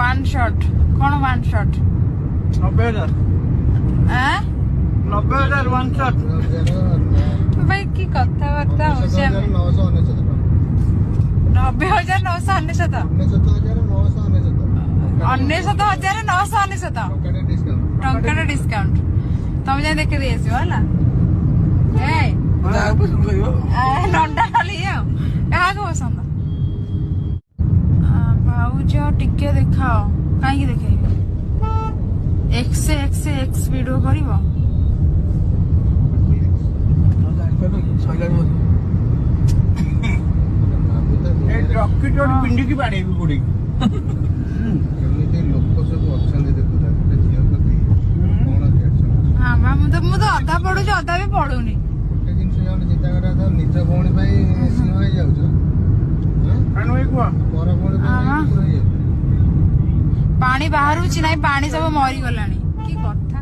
one shot कौन one shot 90,000 90,000 one shot भाई की कथबार्ता हो 90,999 टंका डिस्काउंट तुम जाए देखे दी आसो है लंडा खाली क्या पसंद भाऊज टिके देखाओ कहीं देखे एक्स वीडियो करिवो रॉकेट और पिंडी की बाड़े भी पड़ी लोक सब अछंदी देखुला झियो प्रति कोन रिएक्शन हां बा मु तो अधा पढु छ अधा भी पढुनी गोटे दिन से जाने चिंता करा था निज भौणी भाई सिंह होई जाउ छ कान होई को पर भौणी भाई पानी बाहरु छी नाही पानी सब मरी गलानी की कथा